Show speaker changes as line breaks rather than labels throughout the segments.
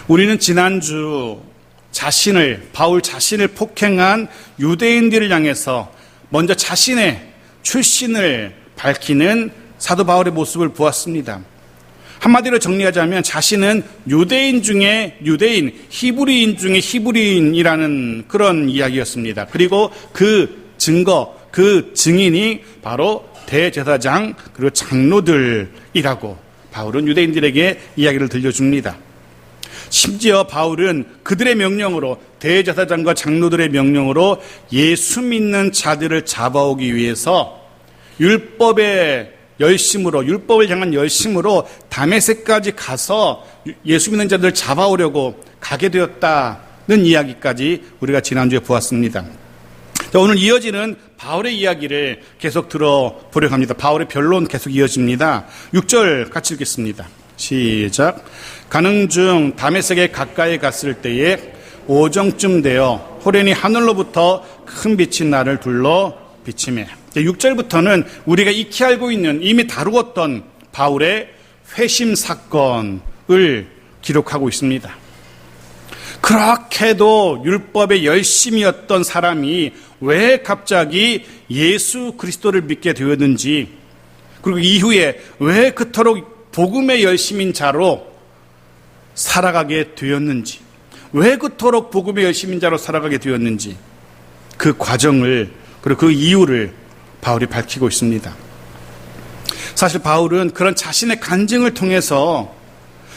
우리는 지난주 바울 자신을 폭행한 유대인들을 향해서 먼저 자신의 출신을 밝히는 사도 바울의 모습을 보았습니다. 한마디로 정리하자면 자신은 유대인 중에 유대인, 히브리인 중에 히브리인이라는 그런 이야기였습니다. 그리고 그 증거, 그 증인이 바로 대제사장 그리고 장로들이라고 바울은 유대인들에게 이야기를 들려줍니다. 심지어 바울은 그들의 명령으로, 대제사장과 장로들의 명령으로 예수 믿는 자들을 잡아오기 위해서 율법을 향한 열심으로 다메섹까지 가서 예수 믿는 자들을 잡아오려고 가게 되었다는 이야기까지 우리가 지난주에 보았습니다. 오늘 이어지는 바울의 이야기를 계속 들어보려고 합니다. 바울의 변론 계속 이어집니다. 6절 같이 읽겠습니다. 시작. 가는 중 다메섹에 가까이 갔을 때에 오정쯤 되어 호련히 하늘로부터 큰 빛이 나를 둘러 비치매. 6절부터는 우리가 익히 알고 있는, 이미 다루었던 바울의 회심 사건을 기록하고 있습니다. 그렇게도 율법의 열심이었던 사람이 왜 갑자기 예수 그리스도를 믿게 되었는지, 그리고 이후에 왜 그토록 복음의 열심인 자로 살아가게 되었는지, 왜 그토록 복음의 열심인 자로 살아가게 되었는지, 그 과정을, 그리고 그 이유를 바울이 밝히고 있습니다. 사실 바울은 그런 자신의 간증을 통해서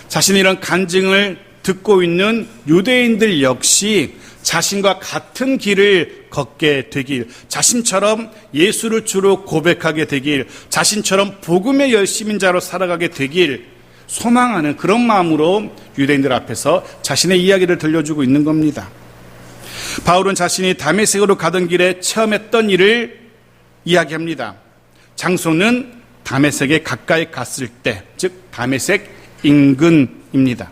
자신의 이런 간증을 듣고 있는 유대인들 역시 자신과 같은 길을 걷게 되길, 자신처럼 예수를 주로 고백하게 되길, 자신처럼 복음의 열심인 자로 살아가게 되길 소망하는 그런 마음으로 유대인들 앞에서 자신의 이야기를 들려주고 있는 겁니다. 바울은 자신이 다메섹으로 가던 길에 체험했던 일을 이야기합니다. 장소는 다메섹에 가까이 갔을 때, 즉 다메섹 인근입니다.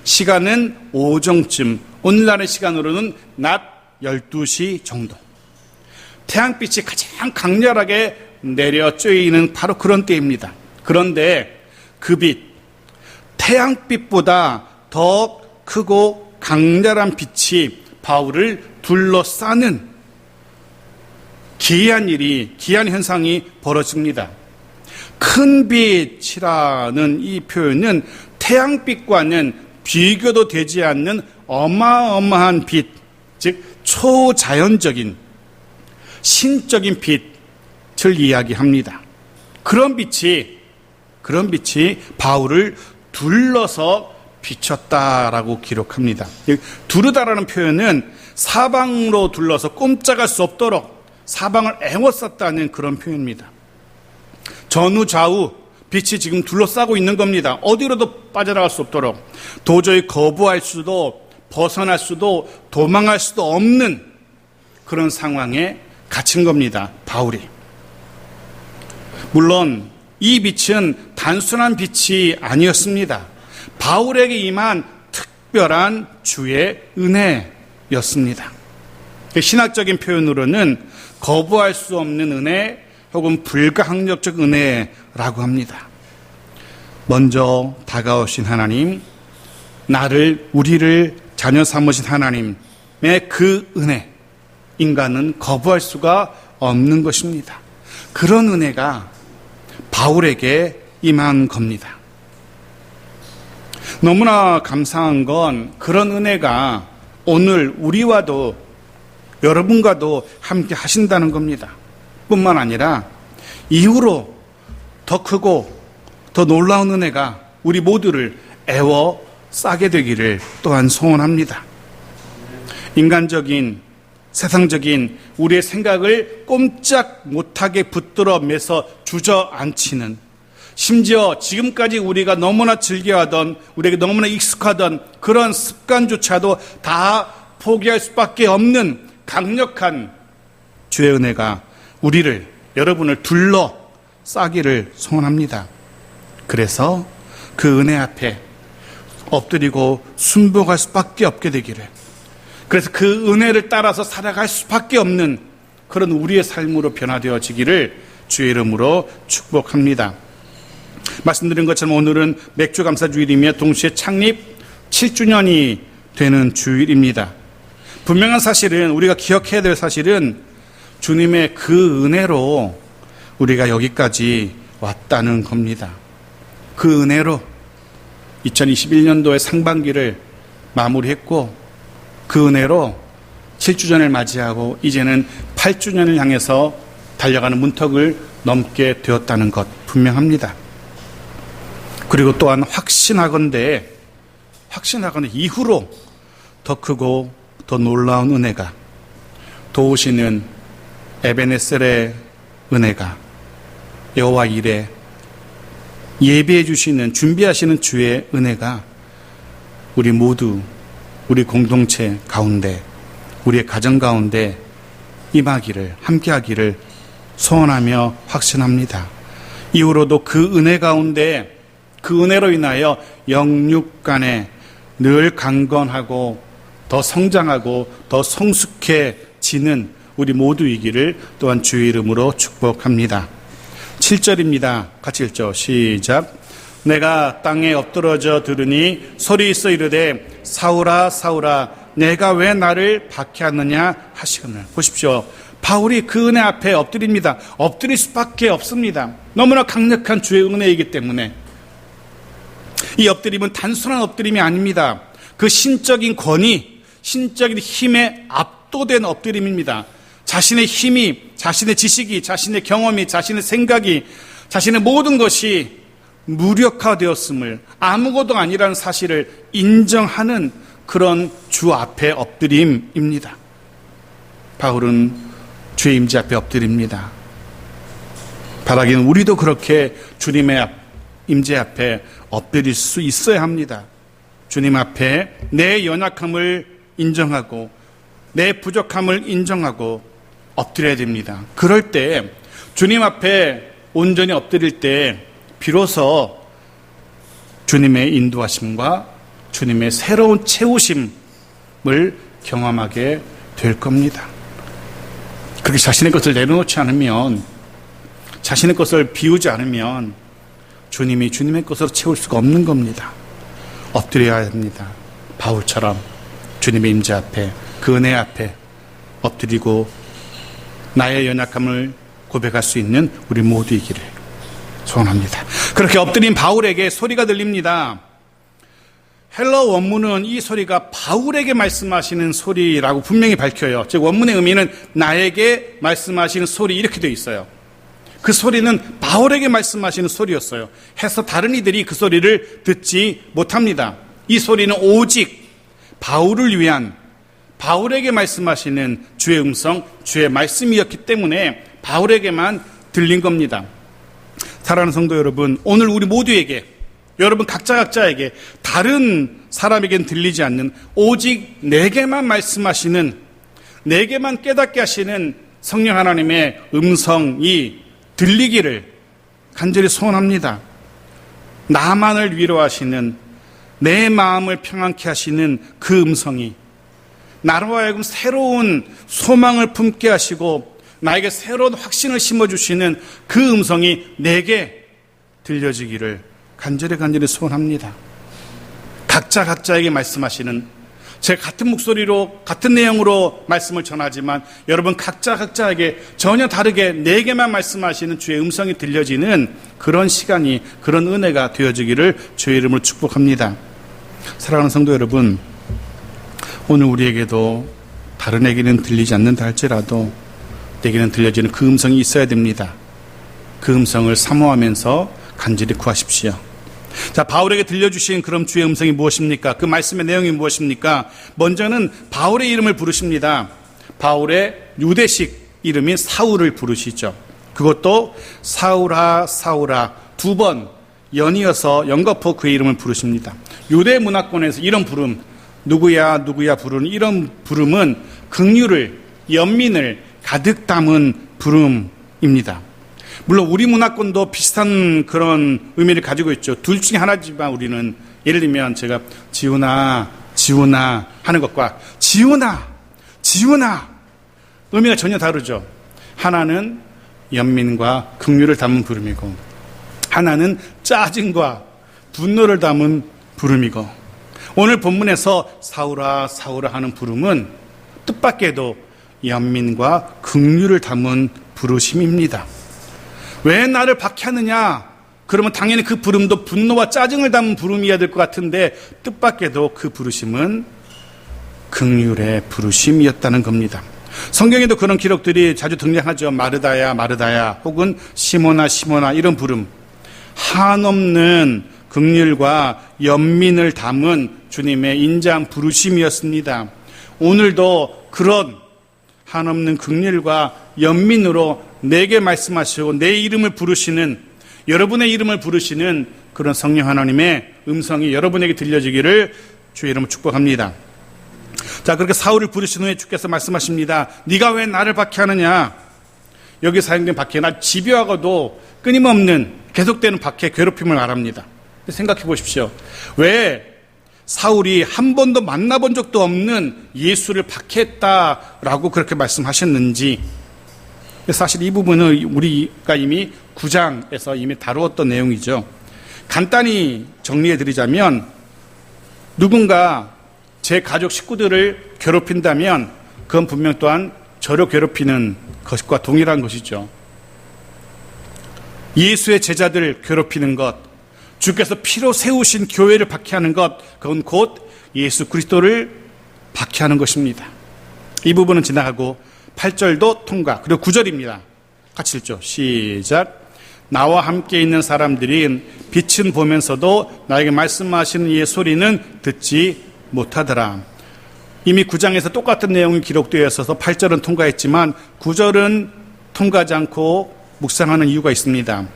시간은 오정쯤, 오늘날의 시간으로는 낮 12시 정도. 태양빛이 가장 강렬하게 내려 쬐이는 바로 그런 때입니다. 그런데 그 빛, 태양빛보다 더 크고 강렬한 빛이 바울을 둘러싸는 기이한 현상이 벌어집니다. 큰 빛이라는 이 표현은 태양빛과는 비교도 되지 않는 어마어마한 빛, 즉 초자연적인 신적인 빛을 이야기합니다. 그런 빛이 바울을 둘러서 비쳤다라고 기록합니다. 두르다라는 표현은 사방으로 둘러서 꼼짝할 수 없도록 사방을 에워쌌다는 그런 표현입니다. 전후 좌우 빛이 지금 둘러싸고 있는 겁니다. 어디로도 빠져나갈 수 없도록, 도저히 거부할 수도 벗어날 수도 도망할 수도 없는 그런 상황에 갇힌 겁니다, 바울이. 물론 이 빛은 단순한 빛이 아니었습니다. 바울에게 임한 특별한 주의 은혜였습니다. 신학적인 표현으로는 거부할 수 없는 은혜 혹은 불가항력적 은혜라고 합니다. 먼저 다가오신 하나님, 우리를 자녀 삼으신 하나님의 그 은혜, 인간은 거부할 수가 없는 것입니다. 그런 은혜가 바울에게 임한 겁니다. 너무나 감사한 건 그런 은혜가 오늘 우리와도, 여러분과도 함께 하신다는 겁니다. 뿐만 아니라 이후로 더 크고 더 놀라운 은혜가 우리 모두를 에워싸게 되기를 또한 소원합니다. 인간적인, 세상적인 우리의 생각을 꼼짝 못하게 붙들어 매서 주저앉히는, 심지어 지금까지 우리가 너무나 즐겨하던, 우리에게 너무나 익숙하던 그런 습관조차도 다 포기할 수밖에 없는 강력한 주의 은혜가 우리를, 여러분을 둘러싸기를 소원합니다. 그래서 그 은혜 앞에 엎드리고 순복할 수밖에 없게 되기를, 그래서 그 은혜를 따라서 살아갈 수밖에 없는 그런 우리의 삶으로 변화되어지기를 주의 이름으로 축복합니다. 말씀드린 것처럼 오늘은 맥주감사주일이며 동시에 창립 7주년이 되는 주일입니다. 분명한 사실은, 우리가 기억해야 될 사실은 주님의 그 은혜로 우리가 여기까지 왔다는 겁니다. 그 은혜로 2021년도의 상반기를 마무리했고, 그 은혜로 7주년을 맞이하고 이제는 8주년을 향해서 달려가는 문턱을 넘게 되었다는 것 분명합니다. 그리고 또한 확신하건대 이후로 더 크고 더 놀라운 은혜가, 도우시는 에베네셀의 은혜가, 여호와 이레, 예비해 주시는, 준비하시는 주의 은혜가 우리 모두, 우리 공동체 가운데, 우리의 가정 가운데 임하기를, 함께하기를 소원하며 확신합니다. 이후로도 그 은혜 가운데, 그 은혜로 인하여 영육 간에 늘 강건하고 더 성장하고 더 성숙해지는 우리 모두이기를 또한 주의 이름으로 축복합니다. 7절입니다. 같이 읽죠. 시작. 내가 땅에 엎드러져 들으니 소리 있어 이르되 사울아 사울아 내가 왜 나를 박해하느냐 하시거늘. 보십시오. 바울이 그 은혜 앞에 엎드립니다. 엎드릴 수밖에 없습니다. 너무나 강력한 주의 은혜이기 때문에. 이 엎드림은 단순한 엎드림이 아닙니다. 그 신적인 권위, 신적인 힘에 압도된 엎드림입니다. 자신의 힘이, 자신의 지식이, 자신의 경험이, 자신의 생각이, 자신의 모든 것이 무력화되었음을, 아무것도 아니라는 사실을 인정하는 그런 주 앞에 엎드림입니다. 바울은 주의 임재 앞에 엎드립니다. 바라기는 우리도 그렇게 주님의 임재 앞에 엎드릴 수 있어야 합니다. 주님 앞에 내 연약함을 인정하고 내 부족함을 인정하고 엎드려야 됩니다. 그럴 때, 주님 앞에 온전히 엎드릴 때 비로소 주님의 인도하심과 주님의 새로운 채우심을 경험하게 될 겁니다. 그렇게 자신의 것을 내려놓지 않으면, 자신의 것을 비우지 않으면 주님이 주님의 것으로 채울 수가 없는 겁니다. 엎드려야 합니다. 바울처럼 주님의 임재 앞에, 그 은혜 앞에 엎드리고 나의 연약함을 고백할 수 있는 우리 모두이기를 소원합니다. 그렇게 엎드린 바울에게 소리가 들립니다. 헬러 원문은 이 소리가 바울에게 말씀하시는 소리라고 분명히 밝혀요. 즉 원문의 의미는 나에게 말씀하시는 소리, 이렇게 되어 있어요. 그 소리는 바울에게 말씀하시는 소리였어요. 해서 다른 이들이 그 소리를 듣지 못합니다. 이 소리는 오직 바울을 위한, 바울에게 말씀하시는 주의 음성, 주의 말씀이었기 때문에 바울에게만 들린 겁니다. 사랑하는 성도 여러분, 오늘 우리 모두에게, 여러분 각자에게, 다른 사람에겐 들리지 않는 오직 내게만 말씀하시는, 내게만 깨닫게 하시는 성령 하나님의 음성이 들리기를 간절히 소원합니다. 나만을 위로하시는, 내 마음을 평안케 하시는 그 음성이 나로 하여금 새로운 소망을 품게 하시고 나에게 새로운 확신을 심어주시는 그 음성이 내게 들려지기를 간절히 소원합니다. 각자에게 말씀하시는, 제가 같은 목소리로 같은 내용으로 말씀을 전하지만 여러분 각자에게 전혀 다르게 내게만 말씀하시는 주의 음성이 들려지는 그런 시간이, 그런 은혜가 되어지기를 주의 이름으로 축복합니다. 사랑하는 성도 여러분, 오늘 우리에게도 다른 에게는 들리지 않는다 할지라도 내게는 들려지는 그 음성이 있어야 됩니다. 그 음성을 사모하면서 간절히 구하십시오. 자, 바울에게 들려주신 그럼 주의 음성이 무엇입니까? 그 말씀의 내용이 무엇입니까? 먼저는 바울의 이름을 부르십니다. 바울의 유대식 이름인 사울을 부르시죠. 그것도 사울아 사울아 두 번 연이어서 연거푸 그의 이름을 부르십니다. 유대 문화권에서 이런 부름, 누구야 부르는 이런 부름은 긍휼을, 연민을 가득 담은 부름입니다. 물론 우리 문화권도 비슷한 그런 의미를 가지고 있죠. 둘 중에 하나지만 우리는, 예를 들면 제가 지훈아 하는 것과 지훈아 의미가 전혀 다르죠. 하나는 연민과 긍휼을 담은 부름이고 하나는 짜증과 분노를 담은 부름이고, 오늘 본문에서 사울아 사울아 하는 부름은 뜻밖에도 연민과 긍휼을 담은 부르심입니다. 왜 나를 박해하느냐? 그러면 당연히 그 부름도 분노와 짜증을 담은 부름이어야 될 것 같은데 뜻밖에도 그 부르심은 긍휼의 부르심이었다는 겁니다. 성경에도 그런 기록들이 자주 등장하죠. 마르다야 마르다야 혹은 시몬아 시몬아 이런 부름. 한없는 긍휼과 연민을 담은 주님의 인자한 부르심이었습니다. 오늘도 그런 한없는 긍휼과 연민으로 내게 말씀하시고 내 이름을 부르시는, 여러분의 이름을 부르시는 그런 성령 하나님의 음성이 여러분에게 들려지기를 주의 이름으로 축복합니다. 자, 그렇게 사울을 부르신 후에 주께서 말씀하십니다. 네가 왜 나를 박해하느냐? 여기 사용된 박해는 집요하고도 끊임없는 계속되는 박해, 괴롭힘을 말합니다. 생각해 보십시오. 왜 사울이 한 번도 만나본 적도 없는 예수를 박해했다라고 그렇게 말씀하셨는지. 사실 이 부분은 우리가 이미 9장에서 이미 다루었던 내용이죠. 간단히 정리해 드리자면, 누군가 제 가족 식구들을 괴롭힌다면 그건 분명 또한 저를 괴롭히는 것과 동일한 것이죠. 예수의 제자들을 괴롭히는 것, 주께서 피로 세우신 교회를 박해하는 것, 그건 곧 예수 그리스도를 박해하는 것입니다. 이 부분은 지나가고 8절도 통과, 그리고 9절입니다. 같이 읽죠. 시작. 나와 함께 있는 사람들이 빛은 보면서도 나에게 말씀하시는 이의 소리는 듣지 못하더라. 이미 9장에서 똑같은 내용이 기록되어 있어서 8절은 통과했지만 9절은 통과하지 않고 묵상하는 이유가 있습니다.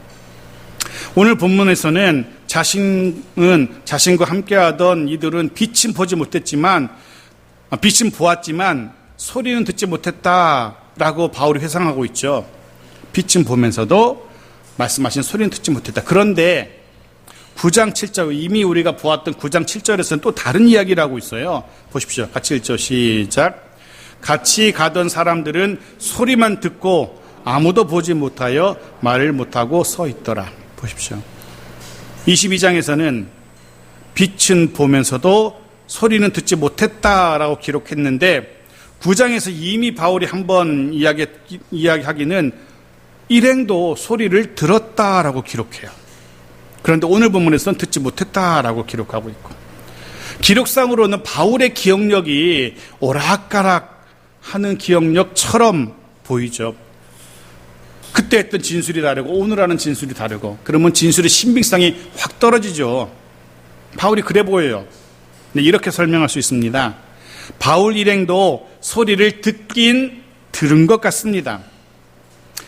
오늘 본문에서는 자신과 함께하던 이들은 빛은 보지 못했지만, 빛은 보았지만 소리는 듣지 못했다라고 바울이 회상하고 있죠. 빛은 보면서도 말씀하신 소리는 듣지 못했다. 그런데 9장 7절, 이미 우리가 보았던 9장 7절에서는 또 다른 이야기를 하고 있어요. 보십시오. 같이 읽죠. 시작. 같이 가던 사람들은 소리만 듣고 아무도 보지 못하여 말을 못하고 서 있더라. 보십시오. 22장에서는 빛은 보면서도 소리는 듣지 못했다라고 기록했는데 9장에서 이미 바울이 한번 이야기하기는 일행도 소리를 들었다라고 기록해요. 그런데 오늘 본문에서는 듣지 못했다라고 기록하고 있고, 기록상으로는 바울의 기억력이 오락가락 하는 기억력처럼 보이죠. 그때 했던 진술이 다르고 오늘 하는 진술이 다르고, 그러면 진술의 신빙성이 확 떨어지죠. 바울이 그래 보여요. 네, 이렇게 설명할 수 있습니다. 바울 일행도 소리를 듣긴 들은 것 같습니다.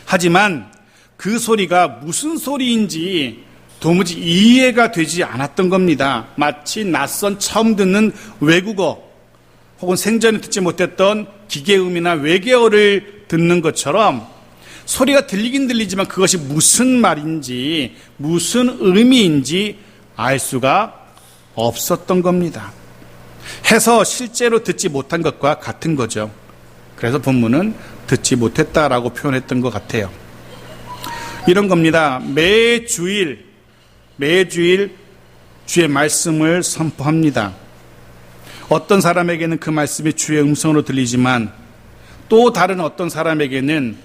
하지만 그 소리가 무슨 소리인지 도무지 이해가 되지 않았던 겁니다. 마치 낯선 처음 듣는 외국어 혹은 생전에 듣지 못했던 기계음이나 외계어를 듣는 것처럼 소리가 들리긴 들리지만 그것이 무슨 말인지 무슨 의미인지 알 수가 없었던 겁니다. 해서 실제로 듣지 못한 것과 같은 거죠. 그래서 본문은 듣지 못했다라고 표현했던 것 같아요. 이런 겁니다. 매주일 주의 말씀을 선포합니다. 어떤 사람에게는 그 말씀이 주의 음성으로 들리지만 또 다른 어떤 사람에게는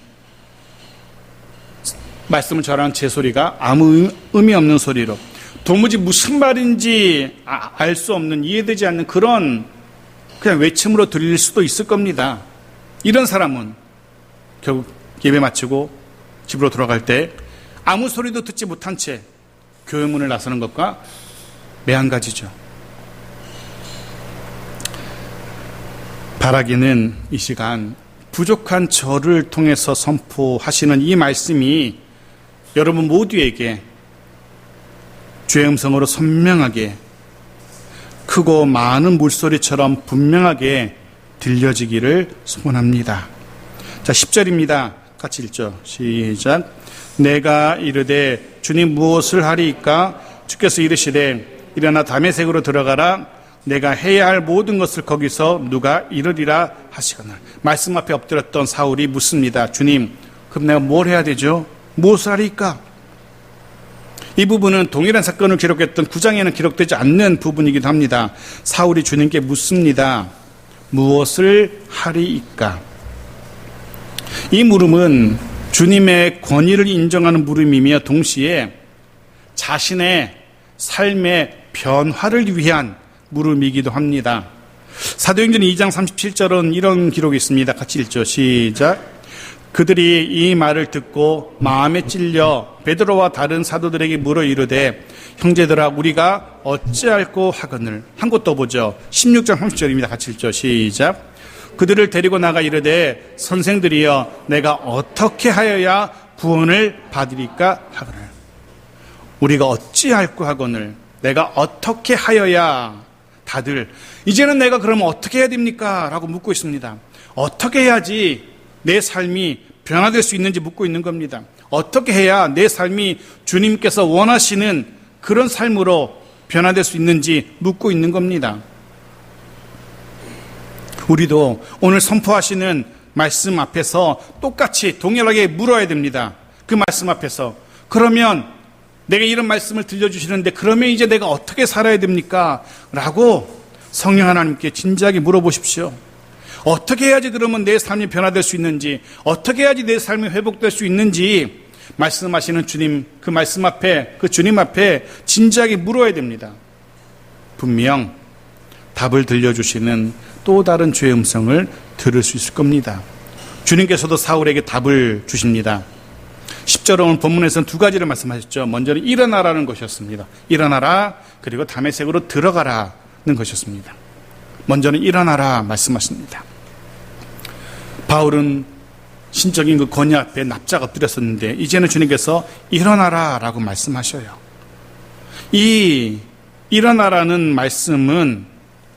말씀을 전하는 제 소리가 아무 의미 없는 소리로, 도무지 무슨 말인지 알 수 없는, 이해되지 않는 그런 그냥 외침으로 들릴 수도 있을 겁니다. 이런 사람은 결국 예배 마치고 집으로 돌아갈 때 아무 소리도 듣지 못한 채 교회 문을 나서는 것과 매한가지죠. 바라기는 이 시간 부족한 저를 통해서 선포하시는 이 말씀이 여러분 모두에게 주의 음성으로 선명하게, 크고 많은 물소리처럼 분명하게 들려지기를 소원합니다. 자, 10절입니다. 같이 읽죠. 시작. 내가 이르되 주님 무엇을 하리이까? 주께서 이르시되 일어나 다메섹으로 들어가라. 내가 해야 할 모든 것을 거기서 누가 이르리라 하시거늘. 말씀 앞에 엎드렸던 사울이 묻습니다. 주님, 그럼 내가 뭘 해야 되죠? 무엇을 하리이까? 이 부분은 동일한 사건을 기록했던 9장에는 기록되지 않는 부분이기도 합니다. 사울이 주님께 묻습니다. 무엇을 하리이까? 이 물음은 주님의 권위를 인정하는 물음이며 동시에 자신의 삶의 변화를 위한 물음이기도 합니다. 사도행전 2장 37절은 이런 기록이 있습니다. 같이 읽죠. 시작. 그들이 이 말을 듣고 마음에 찔려 베드로와 다른 사도들에게 물어 이르되 형제들아 우리가 어찌할꼬 하거늘. 한 곳 더 보죠. 16장 30절입니다. 같이 읽죠. 시작. 그들을 데리고 나가 이르되 선생들이여 내가 어떻게 하여야 구원을 받으리까 하거늘. 우리가 어찌할꼬 하거늘. 내가 어떻게 하여야. 다들 이제는 내가 그러면 어떻게 해야 됩니까? 라고 묻고 있습니다. 어떻게 해야지 내 삶이 변화될 수 있는지 묻고 있는 겁니다. 어떻게 해야 내 삶이 주님께서 원하시는 그런 삶으로 변화될 수 있는지 묻고 있는 겁니다. 우리도 오늘 선포하시는 말씀 앞에서 똑같이 동일하게 물어야 됩니다. 그 말씀 앞에서. 그러면 내가 이런 말씀을 들려주시는데 그러면 이제 내가 어떻게 살아야 됩니까? 라고 성령 하나님께 진지하게 물어보십시오. 어떻게 해야지 그러면 내 삶이 변화될 수 있는지, 어떻게 해야지 내 삶이 회복될 수 있는지 말씀하시는 주님, 그 말씀 앞에, 그 주님 앞에 진지하게 물어야 됩니다. 분명 답을 들려주시는 또 다른 주의 음성을 들을 수 있을 겁니다. 주님께서도 사울에게 답을 주십니다. 10절 오늘 본문에서는 두 가지를 말씀하셨죠. 먼저는 일어나라는 것이었습니다. 일어나라, 그리고 다메섹으로 들어가라는 것이었습니다. 먼저는 일어나라 말씀하십니다. 바울은 신적인 그 권위 앞에 납작 엎드렸었는데 이제는 주님께서 일어나라 라고 말씀하셔요. 이 일어나라는 말씀은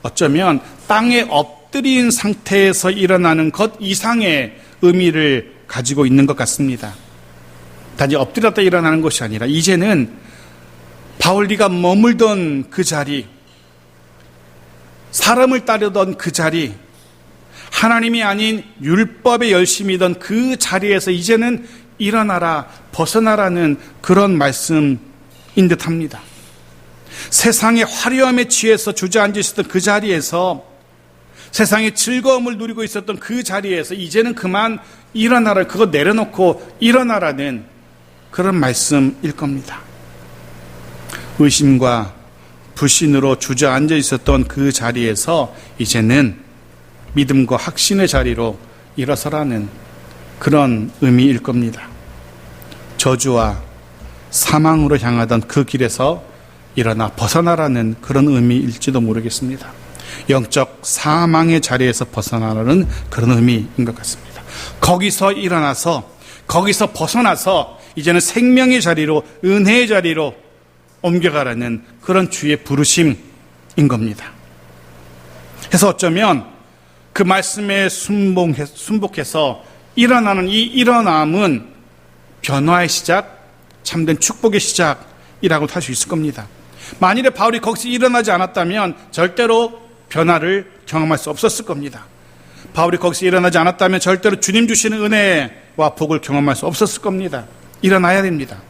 어쩌면 땅에 엎드린 상태에서 일어나는 것 이상의 의미를 가지고 있는 것 같습니다. 단지 엎드렸다 일어나는 것이 아니라 이제는 바울리가 머물던 그 자리, 사람을 따르던 그 자리, 하나님이 아닌 율법에 열심이던 그 자리에서 이제는 일어나라, 벗어나라는 그런 말씀인 듯합니다. 세상의 화려함에 취해서 주저앉아 있었던 그 자리에서, 세상의 즐거움을 누리고 있었던 그 자리에서 이제는 그만 일어나라, 그거 내려놓고 일어나라는 그런 말씀일 겁니다. 의심과 불신으로 주저앉아 있었던 그 자리에서 이제는 믿음과 확신의 자리로 일어서라는 그런 의미일 겁니다. 저주와 사망으로 향하던 그 길에서 일어나 벗어나라는 그런 의미일지도 모르겠습니다. 영적 사망의 자리에서 벗어나라는 그런 의미인 것 같습니다. 거기서 일어나서, 거기서 벗어나서 이제는 생명의 자리로, 은혜의 자리로 옮겨가라는 그런 주의 부르심인 겁니다. 그래서 어쩌면 그 말씀에 순복해서 일어나는 이 일어남은 변화의 시작, 참된 축복의 시작이라고 할 수 있을 겁니다. 만일에 바울이 거기서 일어나지 않았다면 절대로 변화를 경험할 수 없었을 겁니다. 바울이 거기서 일어나지 않았다면 절대로 주님 주시는 은혜와 복을 경험할 수 없었을 겁니다. 일어나야 됩니다.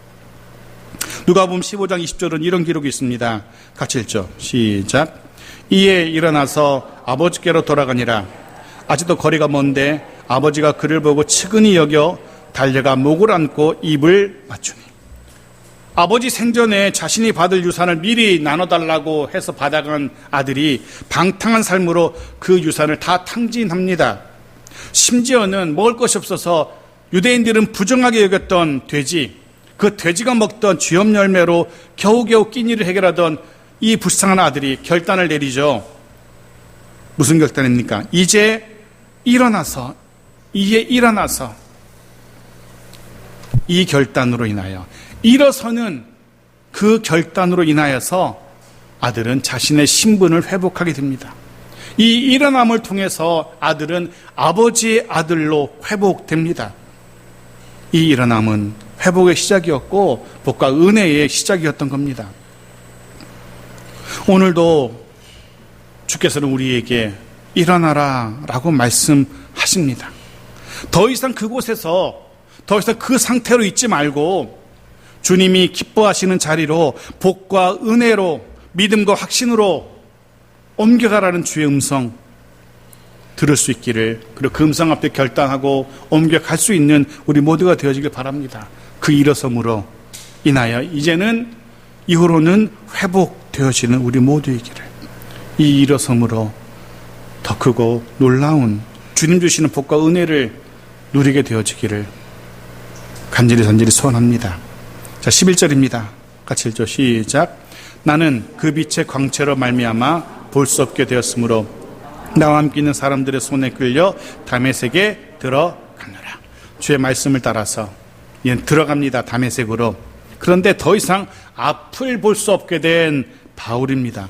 누가복음 15장 20절은 이런 기록이 있습니다. 같이 읽죠. 시작. 이에 일어나서 아버지께로 돌아가니라. 아직도 거리가 먼데 아버지가 그를 보고 측은히 여겨 달려가 목을 안고 입을 맞추니. 아버지 생전에 자신이 받을 유산을 미리 나눠달라고 해서 받아간 아들이 방탕한 삶으로 그 유산을 다 탕진합니다. 심지어는 먹을 것이 없어서 유대인들은 부정하게 여겼던 돼지, 그 돼지가 먹던 쥐염 열매로 겨우겨우 끼니를 해결하던 이 불쌍한 아들이 결단을 내리죠. 무슨 결단입니까? 이제 일어나서 이 결단으로 인하여, 일어서는 그 결단으로 인하여서 아들은 자신의 신분을 회복하게 됩니다. 이 일어남을 통해서 아들은 아버지의 아들로 회복됩니다. 이 일어남은 회복의 시작이었고 복과 은혜의 시작이었던 겁니다. 오늘도 주께서는 우리에게 일어나라 라고 말씀하십니다. 더 이상 그곳에서, 더 이상 그 상태로 있지 말고 주님이 기뻐하시는 자리로 복과 은혜로 믿음과 확신으로 옮겨가라는 주의 음성 들을 수 있기를, 그리고 그 음성 앞에 결단하고 옮겨갈 수 있는 우리 모두가 되어지길 바랍니다. 그 일어섬으로 인하여 이제는 이후로는 회복되어지는 우리 모두이기를, 이 일어섬으로 더 크고 놀라운 주님 주시는 복과 은혜를 누리게 되어지기를 간절히 소원합니다. 자, 11절입니다. 같이 읽죠. 시작. 나는 그 빛의 광채로 말미암아 볼 수 없게 되었으므로 나와 함께 있는 사람들의 손에 끌려 다메섹에 들어가노라. 주의 말씀을 따라서 이는 들어갑니다. 다메섹으로. 그런데 더 이상 앞을 볼 수 없게 된 바울입니다.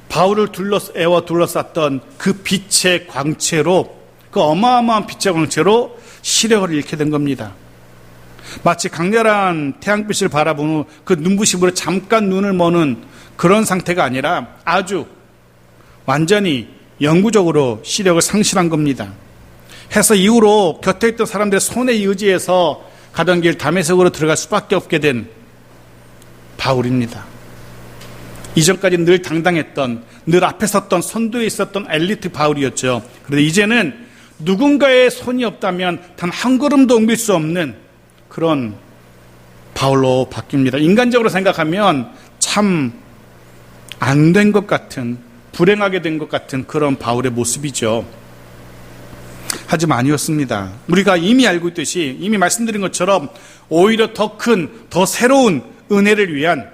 바울을 둘러쌌던 그 빛의 광채로, 그 어마어마한 빛의 광채로 시력을 잃게 된 겁니다. 마치 강렬한 태양빛을 바라보는 그 눈부심으로 잠깐 눈을 머는 그런 상태가 아니라 아주 완전히 영구적으로 시력을 상실한 겁니다. 해서 이후로 곁에 있던 사람들의 손에 의지해서 가던 길 다메섹으로 들어갈 수밖에 없게 된 바울입니다. 이전까지 늘 당당했던, 늘 앞에 섰던, 선두에 있었던 엘리트 바울이었죠. 그런데 이제는 누군가의 손이 없다면 단 한 걸음도 옮길 수 없는 그런 바울로 바뀝니다. 인간적으로 생각하면 참 안 된 것 같은, 불행하게 된 것 같은 그런 바울의 모습이죠. 하지만 아니었습니다. 우리가 이미 알고 있듯이, 이미 말씀드린 것처럼 오히려 더 큰, 더 새로운 은혜를 위한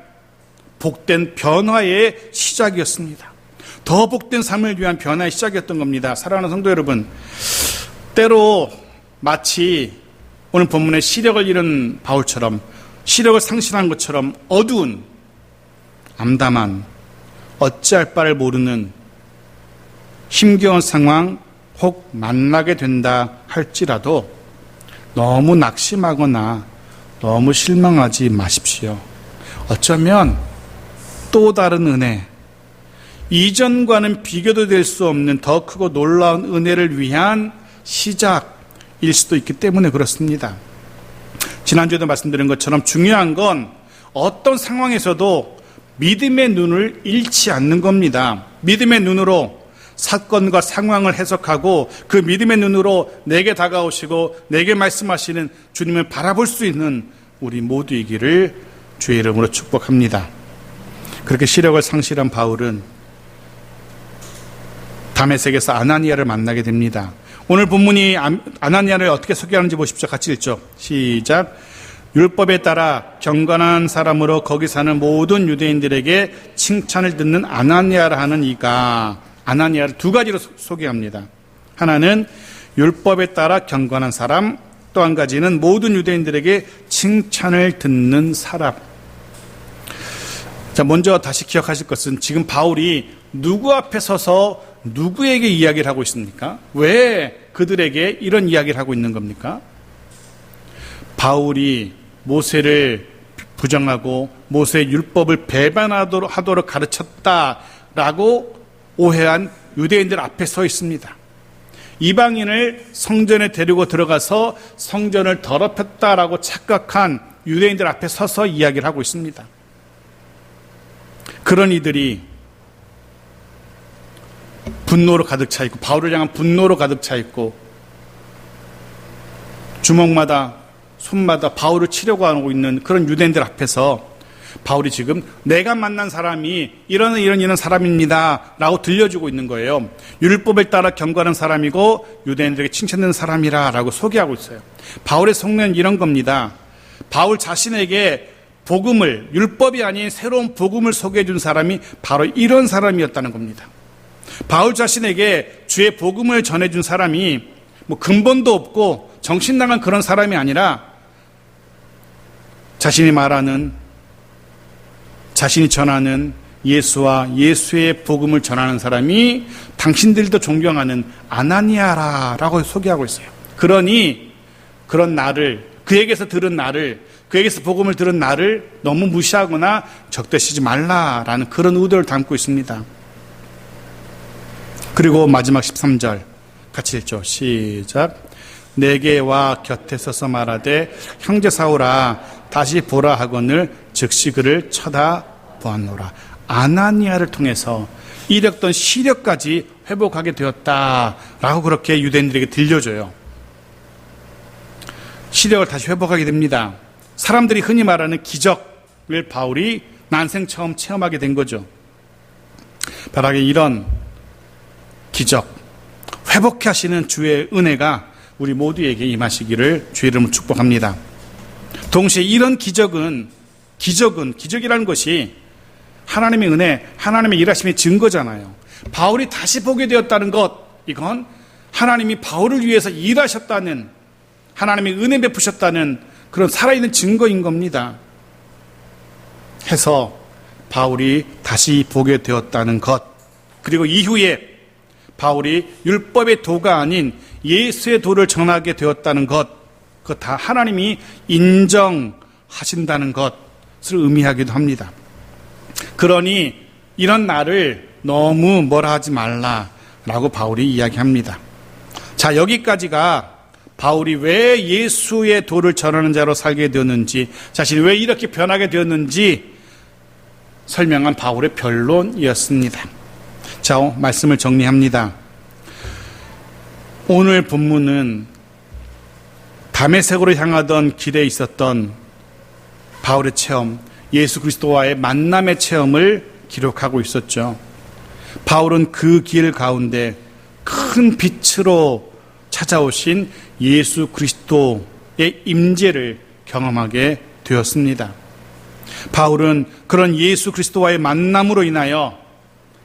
복된 변화의 시작이었습니다. 더 복된 삶을 위한 변화의 시작이었던 겁니다. 사랑하는 성도 여러분, 때로 마치 오늘 본문의 시력을 잃은 바울처럼, 시력을 상실한 것처럼 어두운, 암담한, 어찌할 바를 모르는 힘겨운 상황 혹 만나게 된다 할지라도 너무 낙심하거나 너무 실망하지 마십시오. 어쩌면 또 다른 은혜, 이전과는 비교도 될 수 없는 더 크고 놀라운 은혜를 위한 시작일 수도 있기 때문에 그렇습니다. 지난주에도 말씀드린 것처럼 중요한 건 어떤 상황에서도 믿음의 눈을 잃지 않는 겁니다. 믿음의 눈으로 사건과 상황을 해석하고 그 믿음의 눈으로 내게 다가오시고 내게 말씀하시는 주님을 바라볼 수 있는 우리 모두이기를 주의 이름으로 축복합니다. 그렇게 시력을 상실한 바울은 다메섹에서 아나니아를 만나게 됩니다. 오늘 본문이 아나니아를 어떻게 소개하는지 보십시오. 같이 읽죠. 시작. 율법에 따라 경건한 사람으로 거기 사는 모든 유대인들에게 칭찬을 듣는 아나니아라 하는 이가, 아나니아를 두 가지로 소개합니다. 하나는 율법에 따라 경건한 사람, 또 한 가지는 모든 유대인들에게 칭찬을 듣는 사람. 자, 먼저 다시 기억하실 것은 지금 바울이 누구 앞에 서서 누구에게 이야기를 하고 있습니까? 왜 그들에게 이런 이야기를 하고 있는 겁니까? 바울이 모세를 부정하고 모세의 율법을 배반하도록 가르쳤다라고 오해한 유대인들 앞에 서 있습니다. 이방인을 성전에 데리고 들어가서 성전을 더럽혔다라고 착각한 유대인들 앞에 서서 이야기를 하고 있습니다. 그런 이들이 분노로 가득 차 있고, 바울을 향한 분노로 가득 차 있고, 주먹마다 손마다 바울을 치려고 하고 있는 그런 유대인들 앞에서 바울이 지금 내가 만난 사람이 이런 사람입니다 라고 들려주고 있는 거예요. 율법을 따라 경건한 사람이고 유대인들에게 칭찬되는 사람이라 라고 소개하고 있어요. 바울의 속내는 이런 겁니다. 바울 자신에게 복음을, 율법이 아닌 새로운 복음을 소개해 준 사람이 바로 이런 사람이었다는 겁니다. 바울 자신에게 주의 복음을 전해준 사람이 뭐 근본도 없고 정신나간 그런 사람이 아니라 자신이 전하는 예수와 예수의 복음을 전하는 사람이 당신들도 존경하는 아나니아라고 소개하고 있어요. 그러니 그런 나를, 그에게서 들은 나를, 그에게서 복음을 들은 나를 너무 무시하거나 적대시지 말라라는 그런 의도를 담고 있습니다. 그리고 마지막 13절 같이 읽죠. 시작. 내게 와 곁에 서서 말하되 형제 사울아 다시 보라 하거늘 즉시 그를 쳐다보았노라. 아나니아를 통해서 잃었던 시력까지 회복하게 되었다라고 그렇게 유대인들에게 들려줘요. 시력을 다시 회복하게 됩니다. 사람들이 흔히 말하는 기적을 바울이 난생 처음 체험하게 된 거죠. 바라게 이런 기적, 회복케 하시는 주의 은혜가 우리 모두에게 임하시기를 주의 이름으로 축복합니다. 동시에 이런 기적이라는 것이 하나님의 은혜, 하나님의 일하심의 증거잖아요. 바울이 다시 보게 되었다는 것, 이건 하나님이 바울을 위해서 일하셨다는, 하나님의 은혜 베푸셨다는 그런 살아있는 증거인 겁니다. 해서 바울이 다시 보게 되었다는 것, 그리고 이후에 바울이 율법의 도가 아닌 예수의 도를 전하게 되었다는 것, 그것 다 하나님이 인정하신다는 것을 의미하기도 합니다. 그러니 이런 나를 너무 뭐라 하지 말라라고 바울이 이야기합니다. 자, 여기까지가 바울이 왜 예수의 도를 전하는 자로 살게 되었는지, 자신이 왜 이렇게 변하게 되었는지 설명한 바울의 변론이었습니다. 자, 말씀을 정리합니다. 오늘 본문은 다메섹으로 향하던 길에 있었던 바울의 체험, 예수 그리스도와의 만남의 체험을 기록하고 있었죠. 바울은 그 길 가운데 큰 빛으로 찾아오신 예수 그리스도의 임재를 경험하게 되었습니다. 바울은 그런 예수 그리스도와의 만남으로 인하여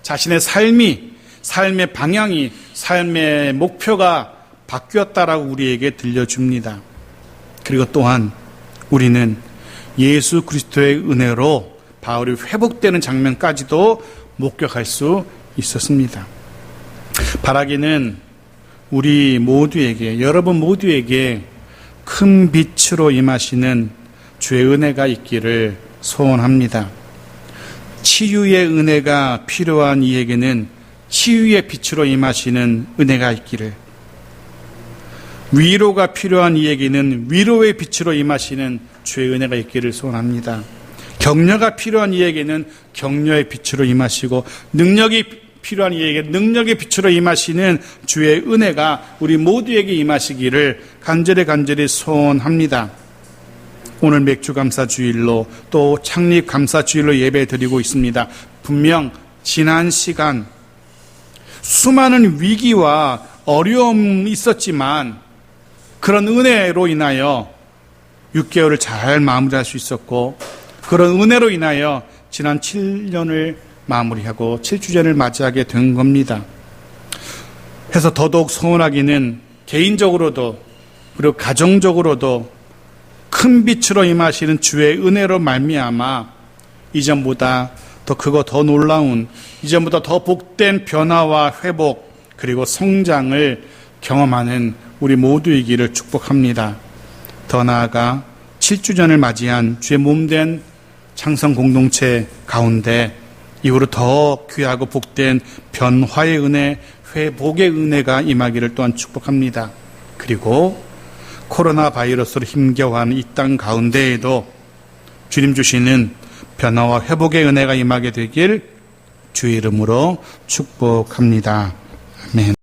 자신의 삶의 방향이, 삶의 목표가 바뀌었다라고 우리에게 들려줍니다. 그리고 또한 우리는 예수 그리스도의 은혜로 바울이 회복되는 장면까지도 목격할 수 있었습니다. 바라기는 우리 모두에게, 여러분 모두에게 큰 빛으로 임하시는 주의 은혜가 있기를 소원합니다. 치유의 은혜가 필요한 이에게는 치유의 빛으로 임하시는 은혜가 있기를, 위로가 필요한 이에게는 위로의 빛으로 임하시는 주의 은혜가 있기를 소원합니다. 격려가 필요한 이에게는 격려의 빛으로 임하시고, 능력이 필요한 이에게 능력의 빛으로 임하시는 주의 은혜가 우리 모두에게 임하시기를 간절히 소원합니다. 오늘 맥주감사주일로 또 창립감사주일로 예배드리고 있습니다. 분명 지난 시간 수많은 위기와 어려움이 있었지만 그런 은혜로 인하여 6개월을 잘 마무리할 수 있었고, 그런 은혜로 인하여 지난 7년을 마무리하고 7주년을 맞이하게 된 겁니다. 해서 더더욱 소원하기는 개인적으로도 그리고 가정적으로도 큰 빛으로 임하시는 주의 은혜로 말미암아 이전보다 더 크고 더 놀라운, 이전보다 더 복된 변화와 회복 그리고 성장을 경험하는 우리 모두이기를 축복합니다. 더 나아가 7주년을 맞이한 주의 몸된 창성 공동체 가운데 이후로 더 귀하고 복된 변화의 은혜, 회복의 은혜가 임하기를 또한 축복합니다. 그리고 코로나 바이러스로 힘겨워하는 이 땅 가운데에도 주님 주시는 변화와 회복의 은혜가 임하게 되길 주의 이름으로 축복합니다. 아멘.